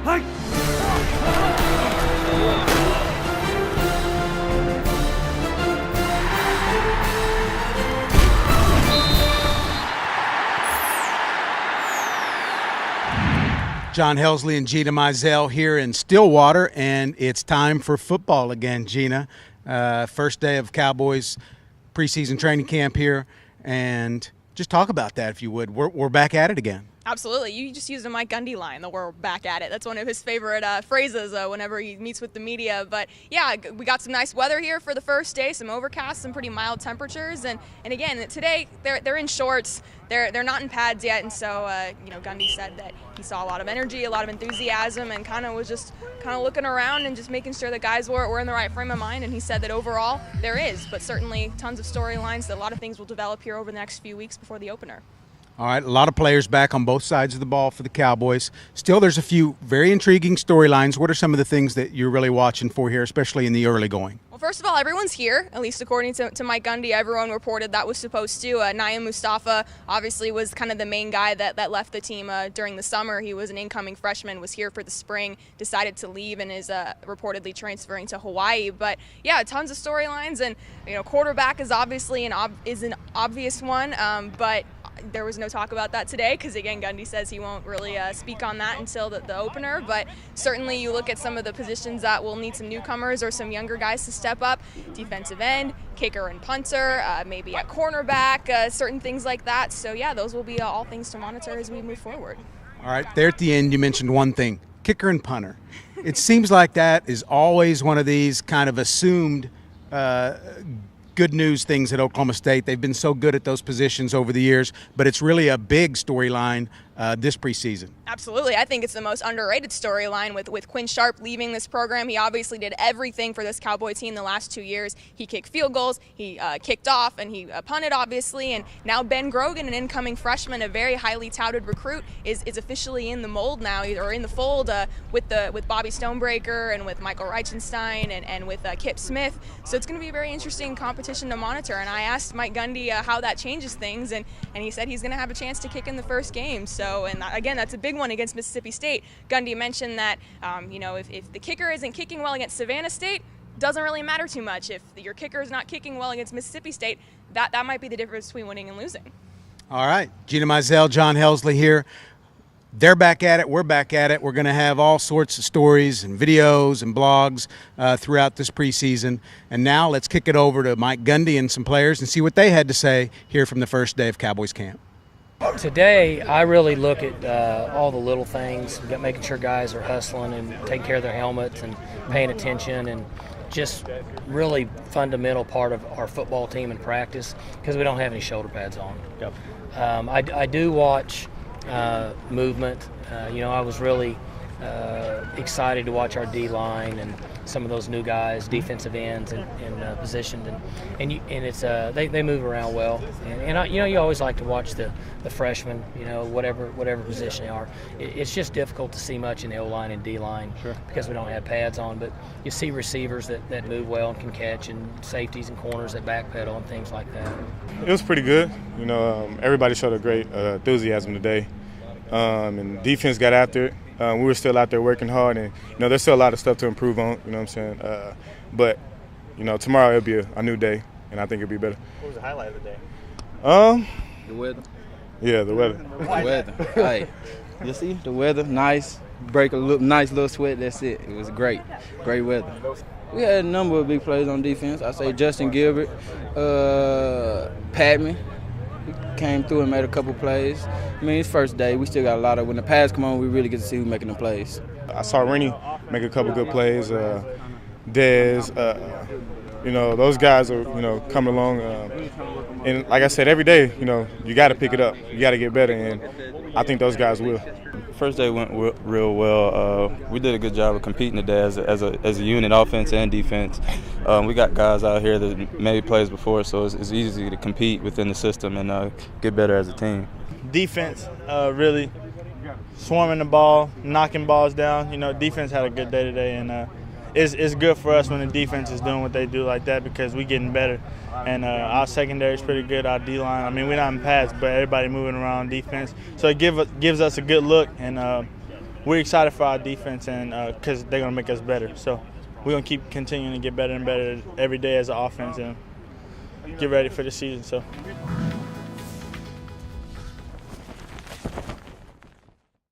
John Helsley and Gina Mizell here in Stillwater, and it's time for football again, Gina. First day of Cowboys preseason training camp here, and just talk about that if you would. We're back at it again. Absolutely. You just used a Mike Gundy line, that we're back at it. That's one of his favorite phrases whenever he meets with the media. But, yeah, we got some nice weather here for the first day, some overcast, some pretty mild temperatures. And again, today they're in shorts. They're not in pads yet. And so, Gundy said that he saw a lot of energy, a lot of enthusiasm, and kind of was just looking around and just making sure the guys were in the right frame of mind. And he said that overall there is, but certainly tons of storylines, that a lot of things will develop here over the next few weeks before the opener. All right, a lot of players back on both sides of the ball for the Cowboys. Still, there's a few very intriguing storylines. What are some of the things that you're really watching for here, especially in the early going? Well, first of all, everyone's here, at least according to Mike Gundy. Everyone reported that was supposed to. Naeem Mustafa obviously was kind of the main guy that left the team during the summer. He was an incoming freshman, was here for the spring, decided to leave, and is reportedly transferring to Hawaii. But, yeah, tons of storylines. And, quarterback is obviously an obvious one, but there was no talk about that today because, again, Gundy says he won't really speak on that until the opener. But certainly you look at some of the positions that will need some newcomers or some younger guys to step up: defensive end, kicker and punter, maybe at cornerback, certain things like that. So, yeah, those will be all things to monitor as we move forward. All right, there at the end you mentioned one thing: kicker and punter. It seems like that is always one of these kind of assumed good news things at Oklahoma State. They've been so good at those positions over the years, but it's really a big storyline this preseason. Absolutely. I think it's the most underrated storyline with Quinn Sharp leaving this program. He obviously did everything for this Cowboy team the last 2 years. He kicked field goals, he kicked off, and he punted, obviously. And now Ben Grogan, an incoming freshman, a very highly touted recruit, is officially in the mold now, or in the fold with Bobby Stonebreaker and with Michael Reichenstein and with Kip Smith. So it's going to be a very interesting competition to monitor. And I asked Mike Gundy how that changes things, and he said he's going to have a chance to kick in the first game. So, and again, that's a big one against Mississippi State. Gundy mentioned that, if the kicker isn't kicking well against Savannah State, doesn't really matter too much. If your kicker is not kicking well against Mississippi State, that might be the difference between winning and losing. All right. Gina Mizell, John Helsley here. They're back at it. We're back at it. We're going to have all sorts of stories and videos and blogs throughout this preseason. And now let's kick it over to Mike Gundy and some players and see what they had to say here from the first day of Cowboys camp. Today, I really look at all the little things, making sure guys are hustling and taking care of their helmets and paying attention, and just really fundamental part of our football team in practice because we don't have any shoulder pads on. Yep. I do watch movement. I was really excited to watch our D-line and some of those new guys, defensive ends, and positioned, and it's they move around well, and you always like to watch the freshmen, whatever position they are. It's just difficult to see much in the O-line and D-line because we don't have pads on, but you see receivers that move well and can catch, and safeties and corners that backpedal and things like that. It was pretty good. Everybody showed a great enthusiasm today, and defense got after it. We were still out there working hard, and there's still a lot of stuff to improve on. You know what I'm saying? But tomorrow it'll be a new day, and I think it'll be better. What was the highlight of the day? The weather. Yeah, the weather. The weather. Hey, you see the weather, nice. Break a nice little sweat. That's it. It was great weather. We had a number of big players on defense. I say Justin Gilbert, Patman. He came through and made a couple plays. I mean, it's first day. We still got a lot of – when the pads come on, we really get to see who's making the plays. I saw Rennie make a couple good plays. Dez, those guys are, coming along. And like I said, every day, you got to pick it up. You got to get better, and I think those guys will. First day went real well. We did a good job of competing today as a unit, offense and defense. We got guys out here that made plays before, so it's easy to compete within the system and get better as a team. Defense really swarming the ball, knocking balls down. Defense had a good day today, and it's good for us when the defense is doing what they do like that because we getting better. And our secondary is pretty good, our D-line. I mean, we're not in pads, but everybody moving around defense. So it gives us a good look, and we're excited for our defense, and because they're going to make us better. So we're going to keep continuing to get better and better every day as an offense and get ready for the season. So.